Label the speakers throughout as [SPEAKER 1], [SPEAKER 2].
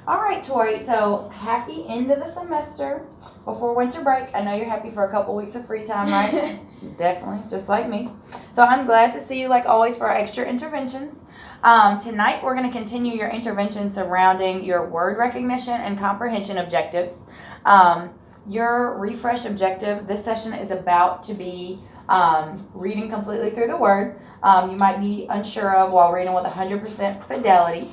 [SPEAKER 1] All right, Tori. So happy end of the semester before winter break. I know you're happy for a couple weeks of free time, right? Definitely, just like me. So I'm glad to see you, like always, for our extra interventions. Tonight we're going to continue your intervention surrounding your word recognition and comprehension objectives. Your refresh objective this session is about to be reading completely through the word. You might be unsure of while reading with 100% fidelity.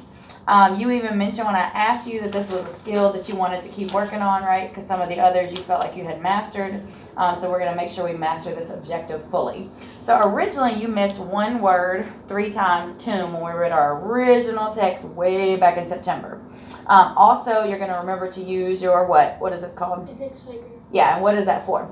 [SPEAKER 1] You even mentioned when I asked you that this was a skill that you wanted to keep working on, right? Because some of the others you felt like you had mastered. So we're going to make sure we master this objective fully. So originally you missed one word 3 times, tomb, when we read our original text way back in September. Also, you're going to remember to use your what? What is this called?
[SPEAKER 2] Index finger.
[SPEAKER 1] Yeah, and what is that for?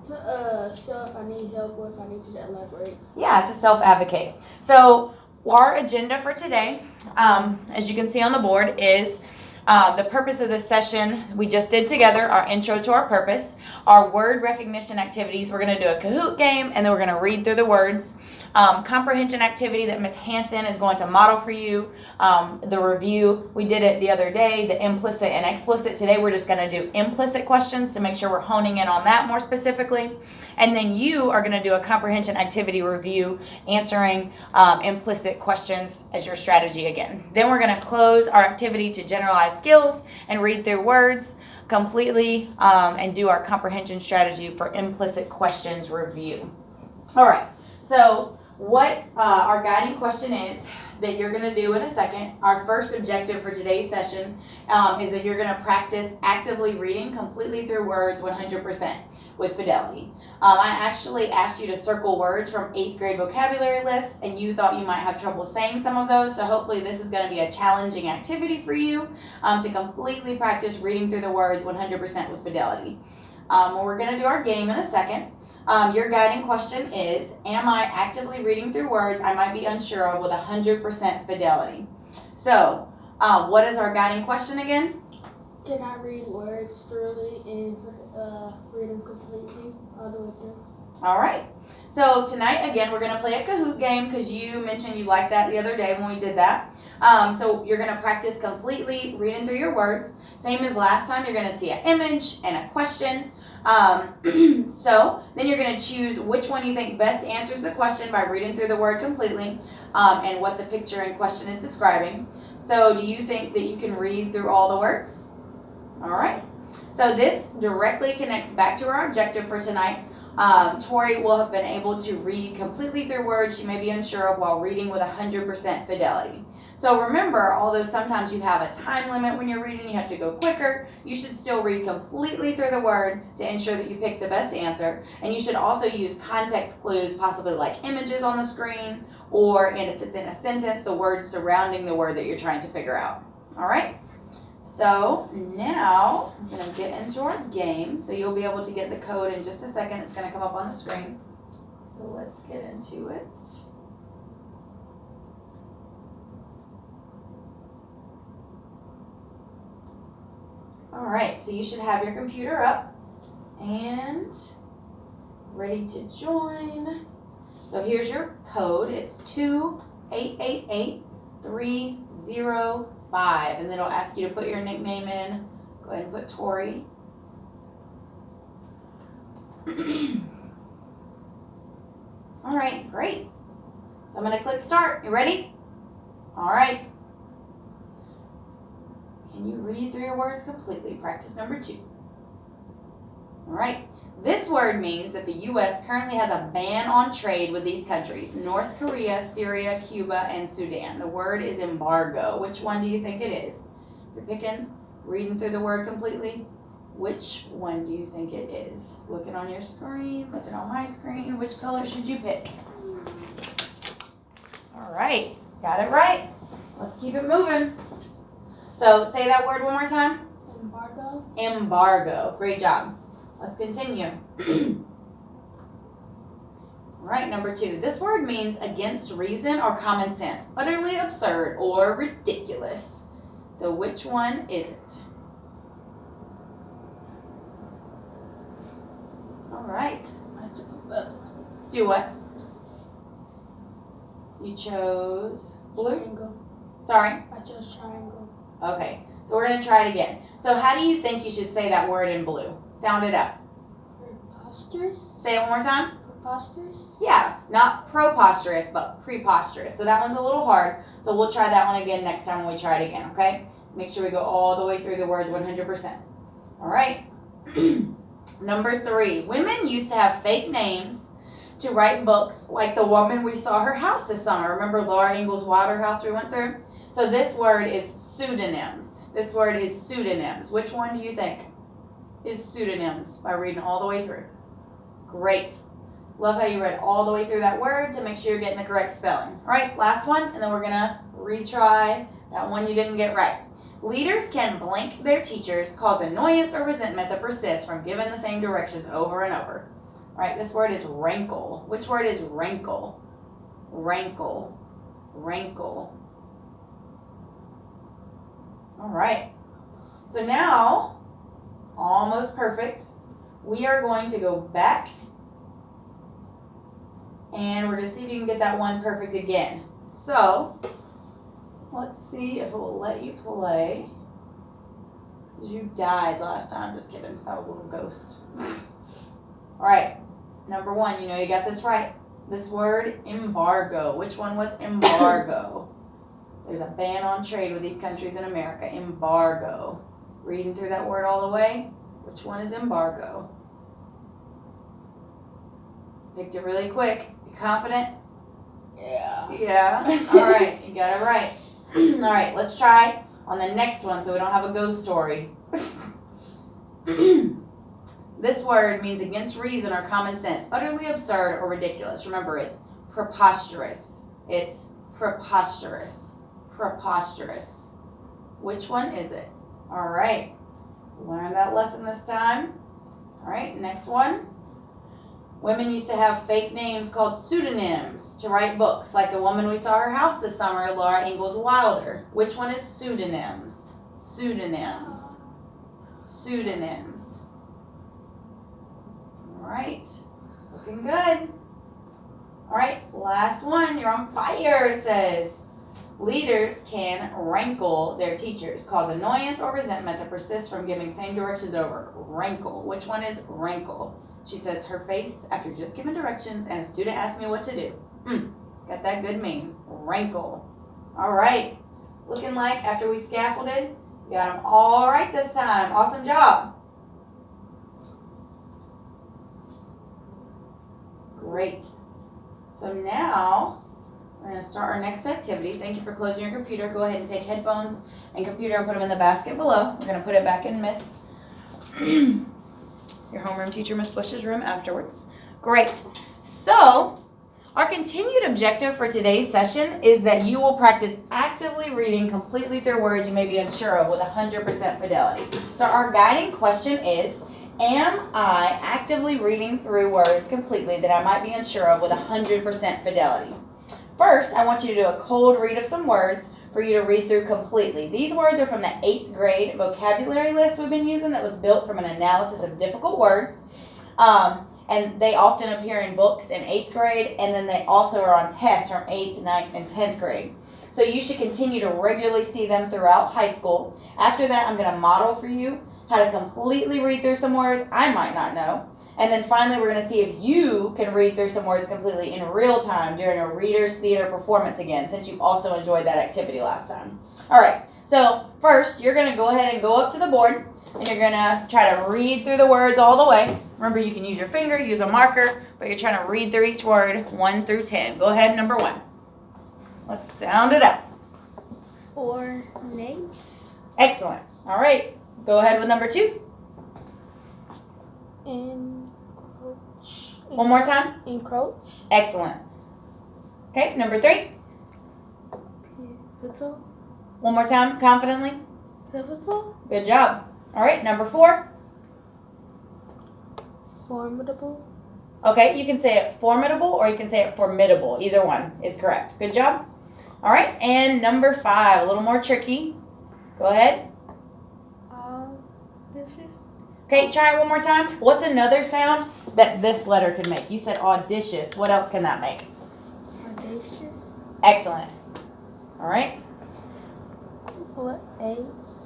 [SPEAKER 2] So if I need help or if I need to elaborate.
[SPEAKER 1] Yeah, to self-advocate. So our agenda for today, as you can see on the board, is the purpose of this session we just did together, our intro to our purpose, our word recognition activities. We're going to do a Kahoot game, and then we're going to read through the words. Comprehension activity that Miss Hanson is going to model for you. The review, we did it the other day, the implicit and explicit. Today we're just going to do implicit questions to make sure we're honing in on that more specifically. And then you are going to do a comprehension activity review, answering implicit questions as your strategy again. Then we're going to close our activity to generalize skills and read through words completely and do our comprehension strategy for implicit questions review. All right, so what our guiding question is that you're going to do in a second. Our first objective for today's session is that you're going to practice actively reading completely through words 100% with fidelity. I actually asked you to circle words from 8th grade vocabulary list, and you thought you might have trouble saying some of those, so hopefully this is going to be a challenging activity for you to completely practice reading through the words 100% with fidelity. We're going to do our game in a second. Your guiding question is, am I actively reading through words I might be unsure of with 100% fidelity? So, what is our guiding question again?
[SPEAKER 2] Can I read words thoroughly and read them completely all the way through?
[SPEAKER 1] All right. So tonight, again, we're going to play a Kahoot game because you mentioned you liked that the other day when we did that. So you're going to practice completely reading through your words. Same as last time, you're going to see an image and a question. So then you're going to choose which one you think best answers the question by reading through the word completely and what the picture in question is describing. So do you think that you can read through all the words? All right. So this directly connects back to our objective for tonight. Tori will have been able to read completely through words she may be unsure of while reading with 100% fidelity. So remember, although sometimes you have a time limit when you're reading, you have to go quicker, you should still read completely through the word to ensure that you pick the best answer. And you should also use context clues, possibly like images on the screen, or and if it's in a sentence, the words surrounding the word that you're trying to figure out. All right? So now I'm going to get into our game. So you'll be able to get the code in just a second. It's going to come up on the screen. So let's get into it. All right, so you should have your computer up and ready to join. So here's your code. It's 2888305, and then it'll ask you to put your nickname in. Go ahead and put Tori. All right, great. So I'm going to click start. You ready? All right. Can you read through your words completely? Practice number 2. All right. This word means that the U.S. currently has a ban on trade with these countries: North Korea, Syria, Cuba, and Sudan. The word is embargo. Which one do you think it is? You're picking reading through the word completely. Which one do you think it is? Looking on your screen, looking on my screen. Which color should you pick? All right. Got it right. Let's keep it moving. So say that word one more time.
[SPEAKER 2] Embargo.
[SPEAKER 1] Embargo. Great job. Let's continue. All right, number 2. This word means against reason or common sense, utterly absurd or ridiculous. So which one is it? All right. Do what? You chose blue?
[SPEAKER 2] Triangle.
[SPEAKER 1] Sorry?
[SPEAKER 2] I chose triangle.
[SPEAKER 1] Okay, so we're going to try it again. So how do you think you should say that word in blue? Sound it out.
[SPEAKER 2] Preposterous.
[SPEAKER 1] Say it one more time.
[SPEAKER 2] Preposterous.
[SPEAKER 1] Yeah, not preposterous, but preposterous. So that one's a little hard. So we'll try that one again next time when we try it again, okay? Make sure we go all the way through the words 100%. All right. Number 3. Women used to have fake names to write books like the woman we saw her house this summer. Remember Laura Ingalls Wilder house we went through? So this word is pseudonyms. This word is pseudonyms. Which one do you think is pseudonyms by reading all the way through? Great. Love how you read all the way through that word to make sure you're getting the correct spelling. All right, last one, and then we're going to retry that one you didn't get right. Leaders can blank their teachers, cause annoyance or resentment that persists from giving the same directions over and over. All right, this word is rankle. Which word is rankle? Rankle. Rankle. All right. So now, almost perfect. We are going to go back and we're going to see if you can get that one perfect again. So, let's see if it will let you play. Because you died last time. Just kidding. That was a little ghost. All right. Number 1, you know you got this right. This word, embargo. Which one was embargo? There's a ban on trade with these countries in America. Embargo. Reading through that word all the way. Which one is embargo? Picked it really quick. You confident?
[SPEAKER 2] Yeah.
[SPEAKER 1] Yeah. All right. You got it right. All right. Let's try on the next one so we don't have a ghost story. This word means against reason or common sense, utterly absurd or ridiculous. Remember, it's preposterous. It's preposterous. Preposterous. Which one is it? All right. Learn that lesson this time. All right. Next one. Women used to have fake names called pseudonyms to write books, like the woman we saw her house this summer, Laura Ingalls Wilder. Which one is pseudonyms? Pseudonyms. Pseudonyms. All right. Looking good. All right. Last one. You're on fire, it says. Leaders can rankle their teachers, cause annoyance or resentment that persists from giving same directions over. Rankle. Which one is rankle? She says her face after just giving directions and a student asked me what to do. Got that good meme. Rankle. All right. Looking like after we scaffolded, you got them all right this time. Awesome job. Great. So now we're going to start our next activity. Thank you for closing your computer. Go ahead and take headphones and computer and put them in the basket below. We're going to put it back in Miss your homeroom teacher, Miss Bush's room afterwards. Great. So our continued objective for today's session is that you will practice actively reading completely through words you may be unsure of with 100% fidelity. So our guiding question is, am I actively reading through words completely that I might be unsure of with 100% fidelity? First, I want you to do a cold read of some words for you to read through completely. These words are from the 8th grade vocabulary list we've been using that was built from an analysis of difficult words. And they often appear in books in 8th grade, and then they also are on tests from 8th, 9th, and 10th grade. So you should continue to regularly see them throughout high school. After that, I'm going to model for you how to completely read through some words I might not know. And then finally, we're going to see if you can read through some words completely in real time during a Reader's Theater performance again, since you also enjoyed that activity last time. All right, so first, you're going to go ahead and go up to the board, and you're going to try to read through the words all the way. Remember, you can use your finger, use a marker, but you're trying to read through each word 1 through 10. Go ahead, number 1. Let's sound it out.
[SPEAKER 2] Ornate.
[SPEAKER 1] Excellent. All right. Go ahead with number 2.
[SPEAKER 2] Encroach.
[SPEAKER 1] One more time.
[SPEAKER 2] Encroach.
[SPEAKER 1] Excellent. Okay, number 3.
[SPEAKER 2] Pivotal.
[SPEAKER 1] One more time, confidently.
[SPEAKER 2] Pivotal.
[SPEAKER 1] Good job. All right, number 4.
[SPEAKER 2] Formidable.
[SPEAKER 1] Okay, you can say it formidable or you can say it formidable. Either one is correct. Good job. All right, and number 5, a little more tricky. Go ahead.
[SPEAKER 2] Audacious.
[SPEAKER 1] Okay, try it one more time. What's another sound that this letter can make? You said audacious. What else can that make?
[SPEAKER 2] Audacious.
[SPEAKER 1] Excellent. All right.
[SPEAKER 2] What A's?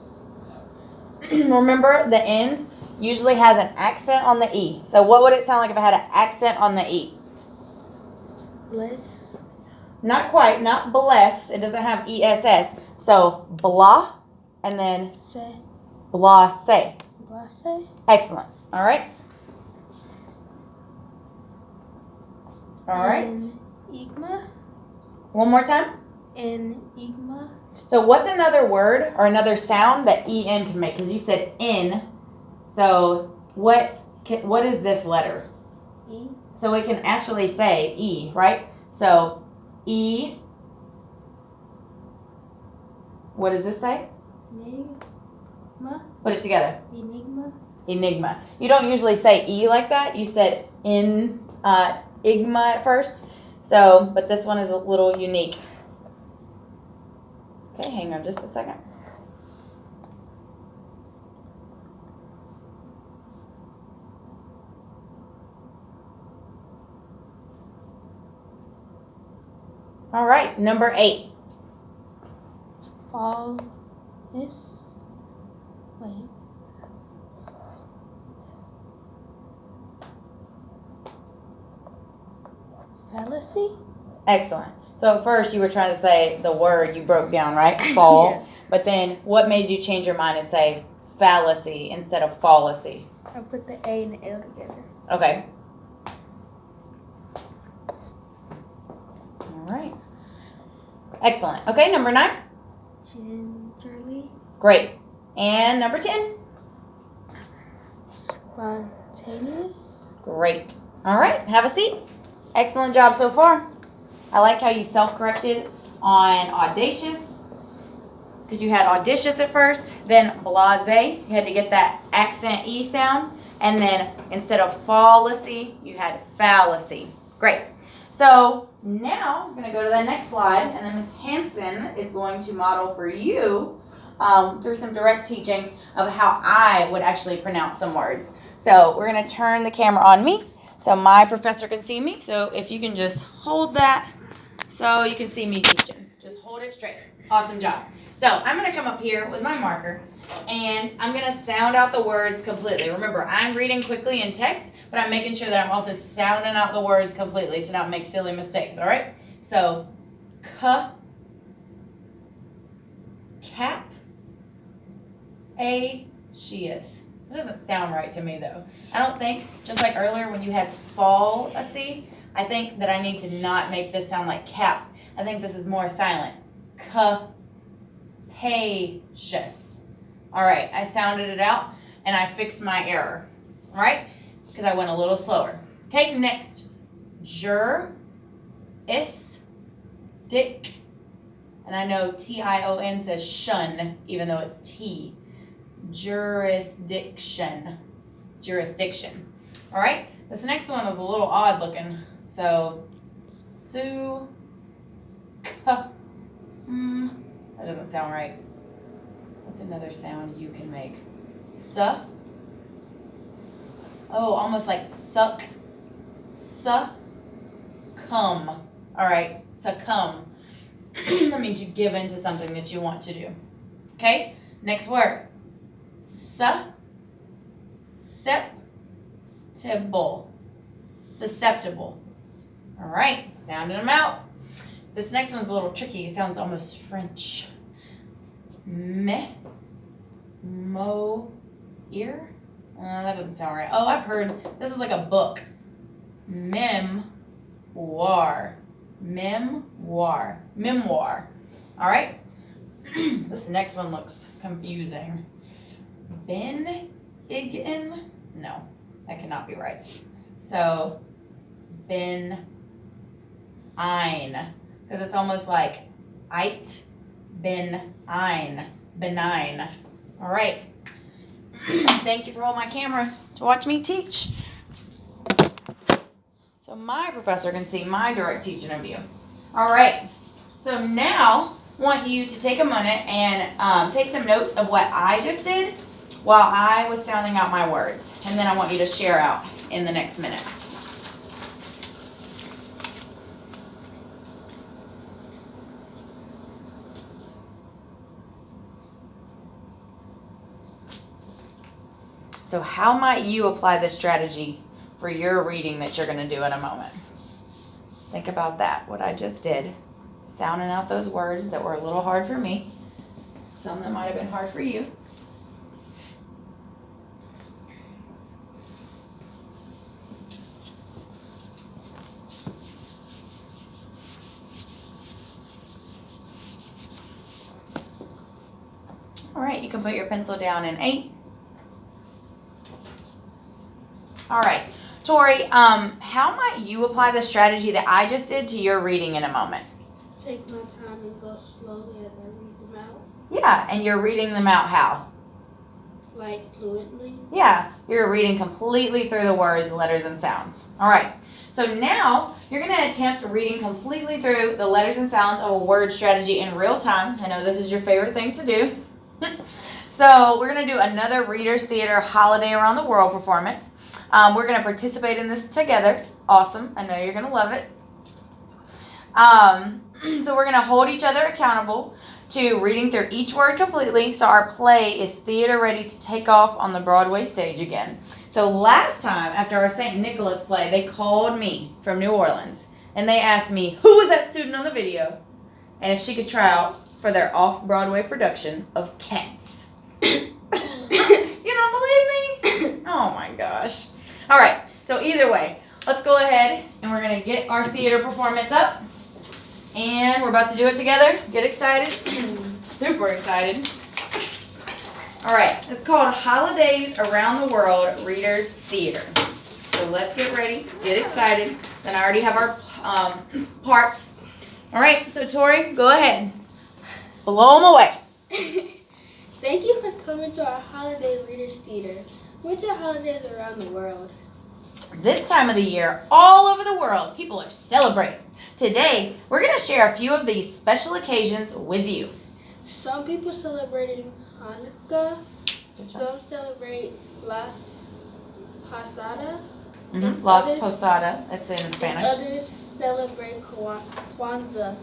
[SPEAKER 1] Remember, the end usually has an accent on the E. So what would it sound like if it had an accent on the E?
[SPEAKER 2] Bless.
[SPEAKER 1] Not quite, not bless. It doesn't have ESS. So blah and then
[SPEAKER 2] Say.
[SPEAKER 1] blase.
[SPEAKER 2] Blase.
[SPEAKER 1] Excellent. All right. All right.
[SPEAKER 2] Enigma.
[SPEAKER 1] One more time.
[SPEAKER 2] Enigma.
[SPEAKER 1] So what's another word or another sound that EN can make? Because you said in. So what is this letter?
[SPEAKER 2] E.
[SPEAKER 1] So we can actually say E, right? So E. What does this say?
[SPEAKER 2] Enigma.
[SPEAKER 1] Put it together.
[SPEAKER 2] Enigma.
[SPEAKER 1] Enigma. You don't usually say E like that. You said igma at first. So, but this one is a little unique. Okay, hang on just a second. All right, number 8.
[SPEAKER 2] False. Wait. Fallacy?
[SPEAKER 1] Excellent. So at first you were trying to say the word you broke down, right? Fall.
[SPEAKER 2] Yeah.
[SPEAKER 1] But then what made you change your mind and say fallacy instead of fallacy?
[SPEAKER 2] I put the A and the L together.
[SPEAKER 1] Okay. All right. Excellent. Okay, number 9.
[SPEAKER 2] Gingerly.
[SPEAKER 1] Great. And number 10.
[SPEAKER 2] Spontaneous.
[SPEAKER 1] Great. All right, have a seat. Excellent job so far. I like how you self-corrected on audacious, because you had audacious at first, then blase. You had to get that accent E sound, and then instead of fallacy, you had fallacy. Great. So now I'm going to go to the next slide, and then Ms. Hanson is going to model for you through some direct teaching of how I would actually pronounce some words. So we're going to turn the camera on me so my professor can see me. So if you can just hold that so you can see me teaching. Just hold it straight. Awesome job. So I'm going to come up here with my marker, and I'm going to sound out the words completely. Remember, I'm reading quickly in text, but I'm making sure that I'm also sounding out the words completely to not make silly mistakes, all right? So, cap, she-is. It doesn't sound right to me, though. I don't think, just like earlier when you had fall-a-see, I think that I need to not make this sound like cap. I think this is more silent. Capacious. All right, I sounded it out, and I fixed my error, all right? Because I went a little slower. Okay, next. Dick. And I know T-I-O-N says shun, even though it's T. Jurisdiction. All right, this next one is a little odd looking. So, that doesn't sound right. What's another sound you can make? Oh, almost like suck. Succumb. All right, succumb. That means you give in to something that you want to do. Okay, next word. Susceptible. All right, sounding them out. This next one's a little tricky. It sounds almost French. Ear? That doesn't sound right. Oh, I've heard, this is like a book. Memoir. All right? This next one looks confusing. No, that cannot be right. So, because it's almost like benign. All right. Thank you for holding my camera to watch me teach. So my professor can see my direct teaching of you. All right. So now I want you to take a minute and take some notes of what I just did while I was sounding out my words. And then I want you to share out in the next minute. So how might you apply this strategy for your reading that you're going to do in a moment? Think about that, what I just did. Sounding out those words that were a little hard for me. Some that might have been hard for you. All right, you can put your pencil down in 8. All right, Tori, how might you apply the strategy that I just did to your reading in a moment?
[SPEAKER 2] Take my time and go slowly as I read them out.
[SPEAKER 1] Yeah, and you're reading them out how?
[SPEAKER 2] Like fluently.
[SPEAKER 1] Yeah, you're reading completely through the words, letters, and sounds. All right, so now you're going to attempt reading completely through the letters and sounds of a word strategy in real time. I know this is your favorite thing to do. So we're going to do another Reader's Theater Holiday Around the World performance. We're going to participate in this together. Awesome. I know you're going to love it. So we're going to hold each other accountable to reading through each word completely. So our play is theater ready to take off on the Broadway stage again. So last time, after our St. Nicholas play, they called me from New Orleans. And they asked me, who was that student on the video? And if she could try out for their off-Broadway production of Cats. You don't believe me? Oh my gosh. All right, so either way, let's go ahead and we're going to get our theater performance up. And we're about to do it together. Get excited. Super excited. All right, it's called Holidays Around the World Reader's Theater. So let's get ready, get excited. Then I already have our parts. All right, so Tori, go ahead. Blow them away.
[SPEAKER 2] Thank you for coming to our holiday Reader's Theater. Which are holidays around the world?
[SPEAKER 1] This time of the year, all over the world, people are celebrating. Today, we're going to share a few of these special occasions with you.
[SPEAKER 2] Some people celebrate Hanukkah. Some celebrate Las Posada.
[SPEAKER 1] Las Posada, that's in Spanish.
[SPEAKER 2] And others celebrate Kwanzaa.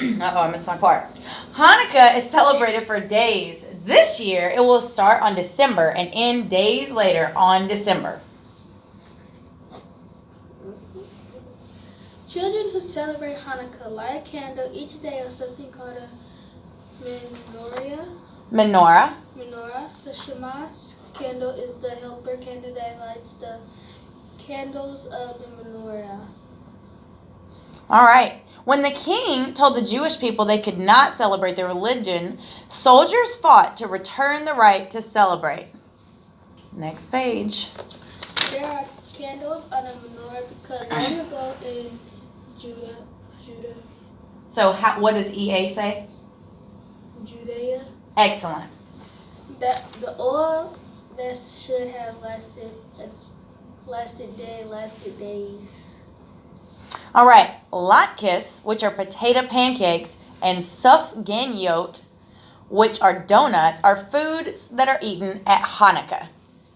[SPEAKER 1] Uh-oh, I missed my part. Hanukkah is celebrated for days. This year, it will start on December and end days later on December.
[SPEAKER 2] Children who celebrate Hanukkah light a candle each day on something called a
[SPEAKER 1] Menorah.
[SPEAKER 2] The Shema candle is the helper candle that lights the candles of the menorah.
[SPEAKER 1] All right. When the king told the Jewish people they could not celebrate their religion, soldiers fought to return the right to celebrate. Next page.
[SPEAKER 2] There are candles on a menorah because long ago in Judah.
[SPEAKER 1] So what does EA say?
[SPEAKER 2] Judea.
[SPEAKER 1] Excellent.
[SPEAKER 2] That the oil that should have lasted days.
[SPEAKER 1] All right, latkes, which are potato pancakes, and sufganiyot, which are donuts, are foods that are eaten at Hanukkah.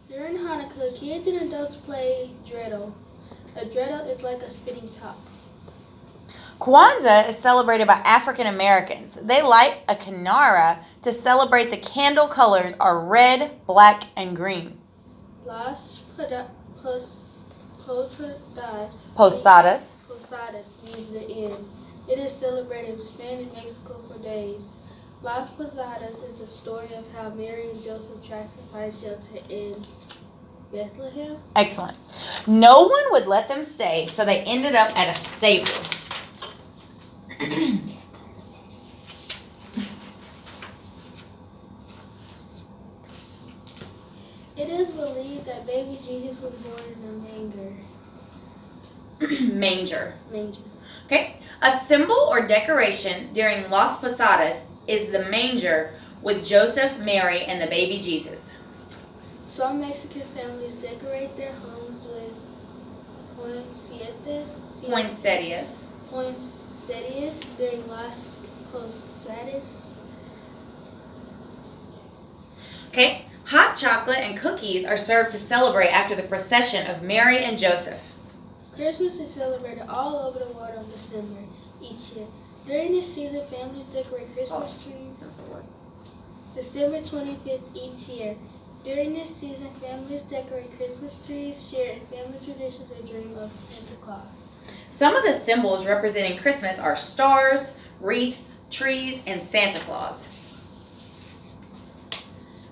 [SPEAKER 2] During Hanukkah, kids and adults play dreidel. A dreidel is like a spinning top.
[SPEAKER 1] Kwanzaa is celebrated by African Americans. They light a kinara to celebrate the candle colors are red, black, and green.
[SPEAKER 2] Las Posadas means the end. It is celebrated in Spain and Mexico for days. Las Posadas is the story of how Mary and Joseph tried to find shelter in Bethlehem.
[SPEAKER 1] Excellent. No one would let them stay, so they ended up at a stable.
[SPEAKER 2] It is believed that baby Jesus was born in a
[SPEAKER 1] Manger.
[SPEAKER 2] manger.
[SPEAKER 1] Okay. A symbol or decoration during Las Posadas is the manger with Joseph, Mary, and the baby Jesus.
[SPEAKER 2] Some Mexican families decorate their homes with poinsettias during Las Posadas.
[SPEAKER 1] Okay. Hot chocolate and cookies are served to celebrate after the procession of Mary and Joseph.
[SPEAKER 2] Christmas is celebrated all over the world in December each year. During this season, families decorate Christmas trees. December 25th each year. During this season, families decorate Christmas trees, share in family traditions, and dream of Santa Claus.
[SPEAKER 1] Some of the symbols representing Christmas are stars, wreaths, trees, and Santa Claus.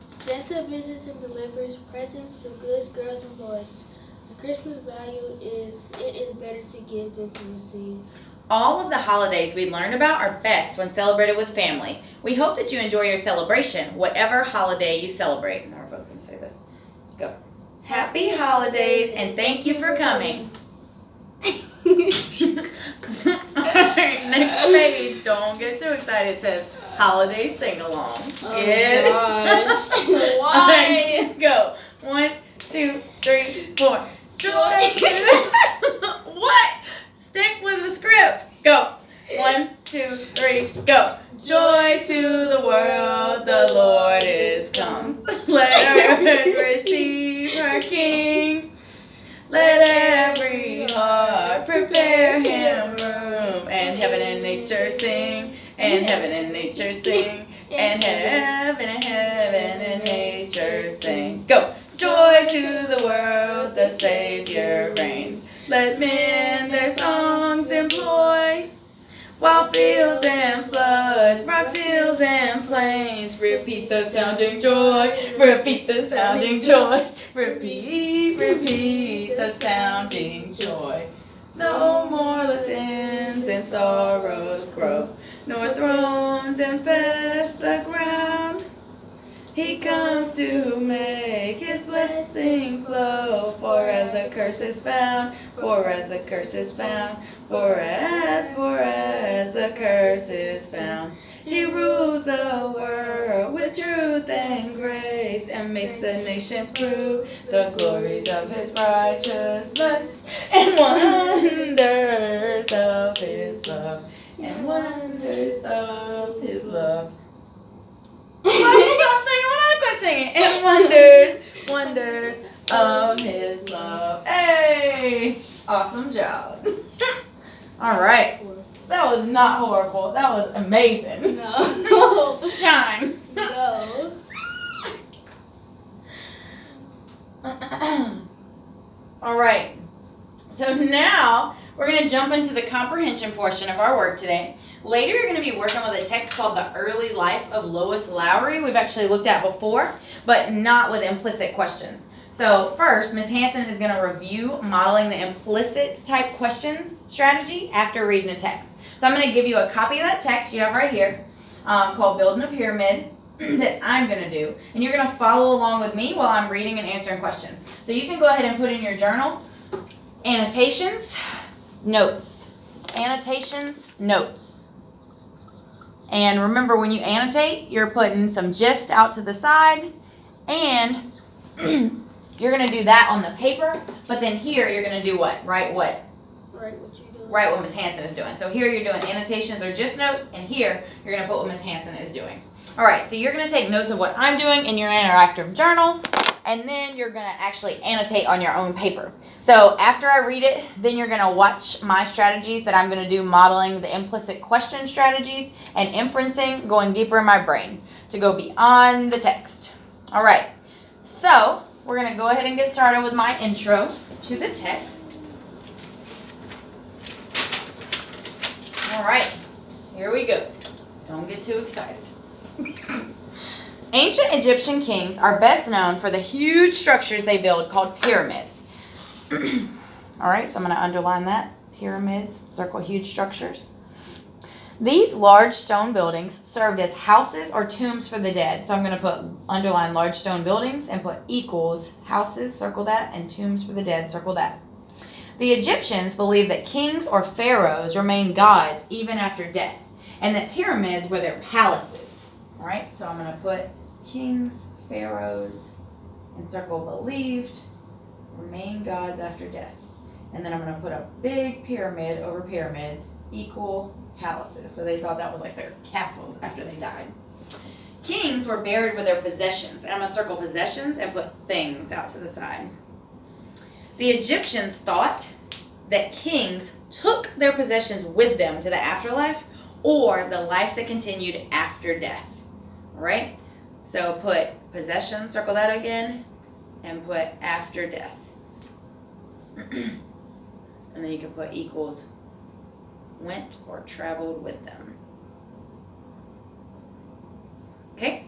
[SPEAKER 2] Santa visits and delivers presents to good girls and boys. The Christmas value is it is better to give than to receive.
[SPEAKER 1] All of the holidays we learned about are best when celebrated with family. We hope that you enjoy your celebration, whatever holiday you celebrate. Now we're both going to say this. Go. Happy holidays and thank you for coming. Alright, next page. Don't get too excited. It says holiday sing along.
[SPEAKER 2] Gosh. Why?
[SPEAKER 1] Go. 1, 2, 3, 4. Joy to what? Stick with the script. Go. 1, 2, 3, go. Joy to the world, the Lord is come. Let earth receive her King. Let every heart prepare him room. And heaven and nature sing. And heaven and nature sing. And heaven and nature sing. Go. Joy to the world, the Savior reigns. Let men their songs employ. While fields and floods, rocks, hills and plains, repeat the sounding joy, repeat the sounding joy, repeat the sounding joy. No more the sins and sorrows grow, nor thrones infest the ground. He comes to make his blessing flow, for as the curse is found, for as the curse is found, for as the curse is found. He rules the world with truth and grace, and makes the nations prove the glories of his righteousness, and wonders of his love, and wonders of his love. Stop singing when I quit singing. And wonders of his love. Hey! Awesome job. All right. That was not horrible. That was amazing.
[SPEAKER 2] No.
[SPEAKER 1] Shine.
[SPEAKER 2] No.
[SPEAKER 1] All right. So now we're going to jump into the comprehension portion of our work today. Later, you're going to be working with a text called The Early Life of Lois Lowry. We've actually looked at before, but not with implicit questions. So first, Ms. Hanson is going to review modeling the implicit type questions strategy after reading the text. So I'm going to give you a copy of that text you have right here called Building a Pyramid that I'm going to do. And you're going to follow along with me while I'm reading and answering questions. So you can go ahead and put in your journal annotations, notes. Annotations, notes. And remember, when you annotate, you're putting some gist out to the side, and you're going to do that on the paper, but then here you're going to do what? Write what?
[SPEAKER 2] Write what you're doing.
[SPEAKER 1] Write what Ms. Hanson is doing. So here you're doing annotations or gist notes, and here you're going to put what Ms. Hanson is doing. All right, so you're going to take notes of what I'm doing in your interactive journal, and then you're going to actually annotate on your own paper. So after I read it, then you're going to watch my strategies that I'm going to do modeling the implicit question strategies and inferencing, going deeper in my brain to go beyond the text. All right, so we're going to go ahead and get started with my intro to the text. All right, here we go. Don't get too excited. Ancient Egyptian kings are best known for the huge structures they build called pyramids. All right, so I'm going to underline that. Pyramids, circle huge structures. These large stone buildings served as houses or tombs for the dead. So I'm going to underline large stone buildings and put equals houses, circle that, and tombs for the dead, circle that. The Egyptians believed that kings or pharaohs remained gods even after death, and that pyramids were their palaces. All right, so I'm going to put kings, pharaohs, and circle believed, remain gods after death. And then I'm going to put a big pyramid over pyramids, equal palaces. So they thought that was like their castles after they died. Kings were buried with their possessions. And I'm going to circle possessions and put things out to the side. The Egyptians thought that kings took their possessions with them to the afterlife or the life that continued after death. All right? So put possession, circle that again, and put after death. And then you can put equals went or traveled with them. Okay,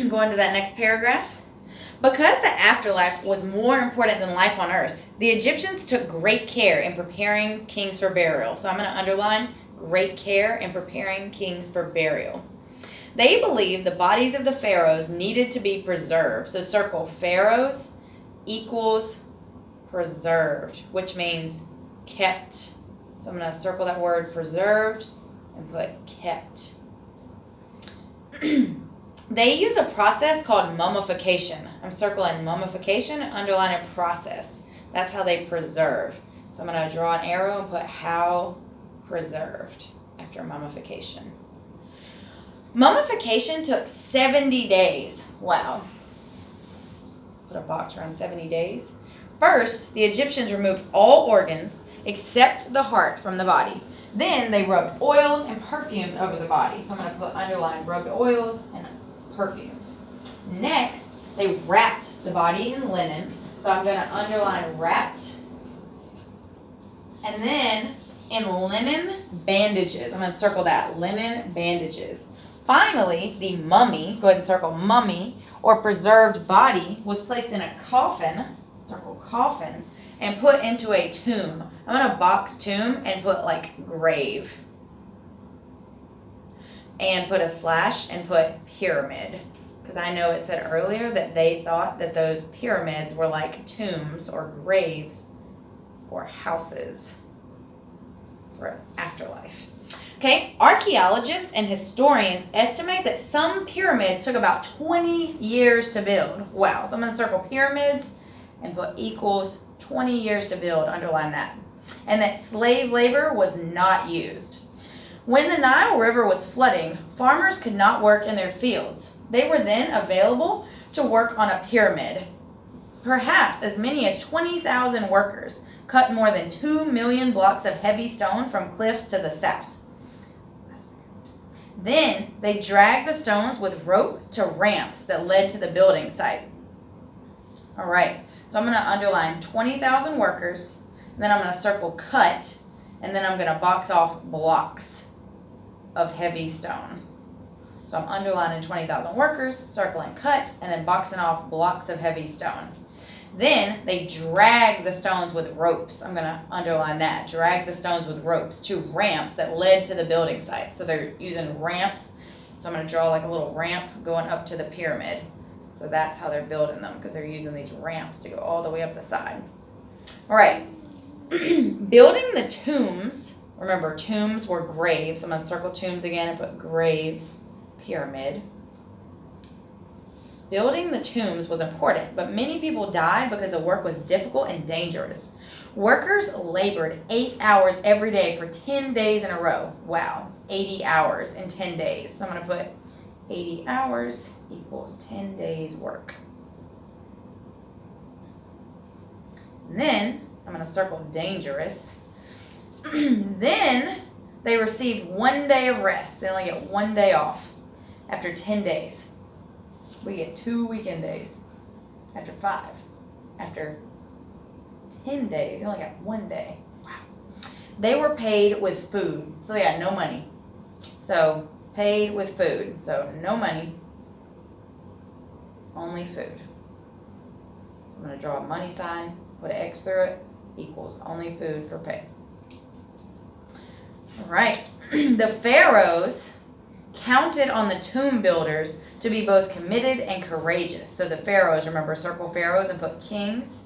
[SPEAKER 1] going to that next paragraph. Because the afterlife was more important than life on earth, the Egyptians took great care in preparing kings for burial. So I'm going to underline great care in preparing kings for burial. They believed the bodies of the pharaohs needed to be preserved. So circle pharaohs equals preserved, which means kept. So I'm going to circle that word preserved and put kept. They use a process called mummification. I'm circling mummification and underlining process. That's how they preserve. So I'm going to draw an arrow and put how preserved after mummification. Mummification took 70 days. Wow. Put a box around 70 days. First, the Egyptians removed all organs except the heart from the body. Then they rubbed oils and perfumes over the body. So I'm going to put underline rubbed oils and perfumes. Next, they wrapped the body in linen. So I'm going to underline wrapped. And then in linen bandages. I'm going to circle that, linen bandages. Finally, the mummy, go ahead and circle mummy, or preserved body, was placed in a coffin, circle coffin, and put into a tomb. I'm going to box tomb and put like grave. And put a slash and put pyramid. Because I know it said earlier that they thought that those pyramids were like tombs or graves or houses for afterlife. Okay, archaeologists and historians estimate that some pyramids took about 20 years to build. Wow, so I'm going to circle pyramids and put equals 20 years to build, underline that. And that slave labor was not used. When the Nile River was flooding, farmers could not work in their fields. They were then available to work on a pyramid. Perhaps as many as 20,000 workers cut more than 2 million blocks of heavy stone from cliffs to the south. Then they dragged the stones with rope to ramps that led to the building site. All right, so I'm going to underline 20,000 workers, then I'm going to circle cut, and then I'm going to box off blocks of heavy stone. So I'm underlining 20,000 workers, circling cut, and then boxing off blocks of heavy stone. Then they drag the stones with ropes. I'm going to underline that. Drag the stones with ropes to ramps that led to the building site. So they're using ramps. So I'm going to draw like a little ramp going up to the pyramid. So that's how they're building them, because they're using these ramps to go all the way up the side. All right. Building the tombs. Remember, tombs were graves. So I'm going to circle tombs again and put graves, pyramid. Building the tombs was important, but many people died because the work was difficult and dangerous. Workers labored 8 hours every day for 10 days in a row. Wow, 80 hours in 10 days. So I'm going to put 80 hours equals 10 days work. And then I'm going to circle dangerous. Then they received 1 day of rest. They only get 1 day off after 10 days. We get 2 weekend days after 5. After 10 days, they only got 1 day. Wow. They were paid with food. So they got no money. So paid with food. So no money, only food. I'm going to draw a money sign, put an X through it, equals only food for pay. All right. The pharaohs counted on the tomb builders to be both committed and courageous. So the pharaohs, remember, circle pharaohs and put kings.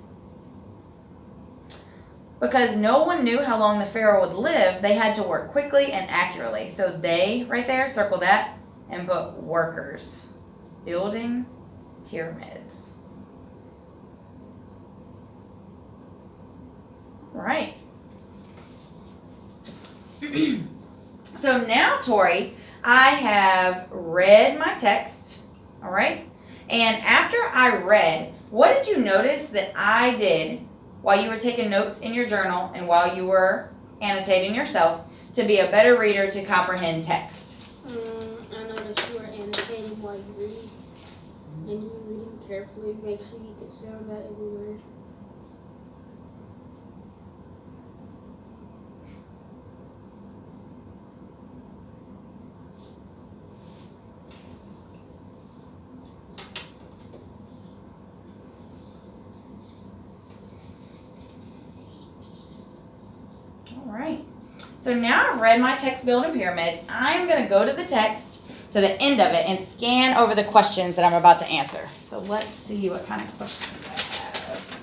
[SPEAKER 1] Because no one knew how long the pharaoh would live, they had to work quickly and accurately. So they, right there, circle that and put workers. Building pyramids. All right. So now, Tori, I have read my text, all right? And after I read, what did you notice that I did while you were taking notes in your journal and while you were annotating yourself to be a better reader to comprehend text?
[SPEAKER 2] I noticed you were annotating while you read. And you reading carefully. Make sure you can sound out every word.
[SPEAKER 1] All right. So now I've read my text building pyramids. I'm going to go to the text, to the end of it, and scan over the questions that I'm about to answer. So let's see what kind of questions I have.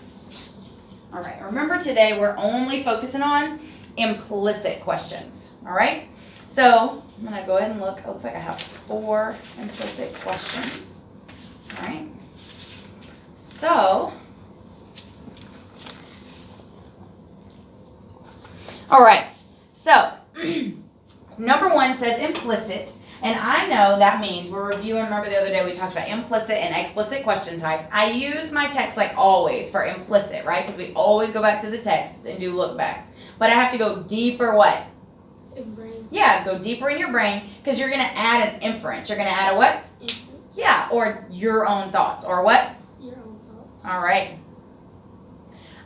[SPEAKER 1] All right. Remember today we're only focusing on implicit questions. All right. So I'm going to go ahead and look. It looks like I have 4 implicit questions. All right. So, all right. So, number 1 says implicit, and I know that means we're reviewing, remember the other day we talked about implicit and explicit question types. I use my text like always for implicit, right? Because we always go back to the text and do look backs. But I have to go deeper what?
[SPEAKER 2] In brain.
[SPEAKER 1] Yeah, go deeper in your brain because you're going to add an inference. You're going to add a what?
[SPEAKER 2] Inference.
[SPEAKER 1] Yeah, or your own thoughts. Or what?
[SPEAKER 2] Your own thoughts.
[SPEAKER 1] All right.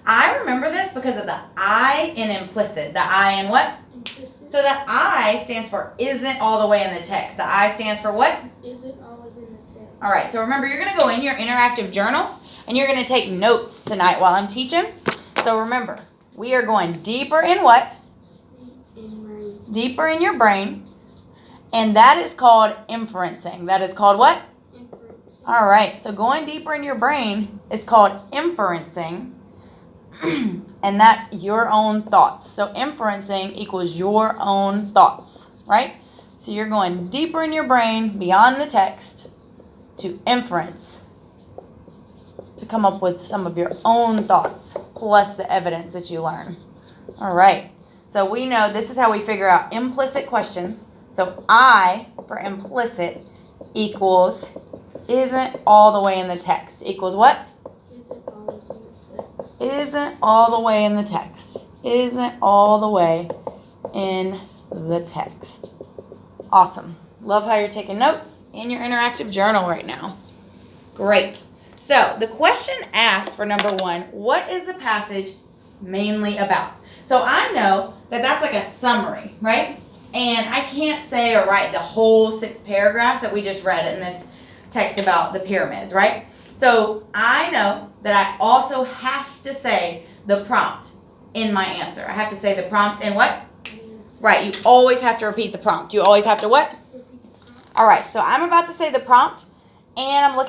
[SPEAKER 1] I remember this because of the I in implicit. The I in what?
[SPEAKER 2] Implicit.
[SPEAKER 1] So the I stands for isn't all the way in the text. The I stands for what?
[SPEAKER 2] Isn't always in the text.
[SPEAKER 1] All right, so remember you're going to go in your interactive journal and you're going to take notes tonight while I'm teaching. So remember, we are going deeper in what?
[SPEAKER 2] In brain.
[SPEAKER 1] Deeper in your brain. And that is called inferencing. That is called what?
[SPEAKER 2] Inference.
[SPEAKER 1] All right, so going deeper in your brain is called inferencing. And that's your own thoughts. So inferencing equals your own thoughts, right? So you're going deeper in your brain beyond the text to inference to come up with some of your own thoughts plus the evidence that you learn. All right. So we know this is how we figure out implicit questions. So I for implicit equals isn't all the way in the text. Equals what?
[SPEAKER 2] Isn't always in the text.
[SPEAKER 1] Isn't all the way in the text. Isn't all the way in the text. Awesome. Love how you're taking notes in your interactive journal right now. Great. So the question asked for number 1, what is the passage mainly about? So I know that that's like a summary, right? And I can't say or write the whole 6 paragraphs that we just read in this text about the pyramids, right? So I know that I also have to say the prompt in my answer. I have to say the prompt in what? Right, you always have to repeat the prompt. You always have to what? All right, so I'm about to say the prompt, and I'm looking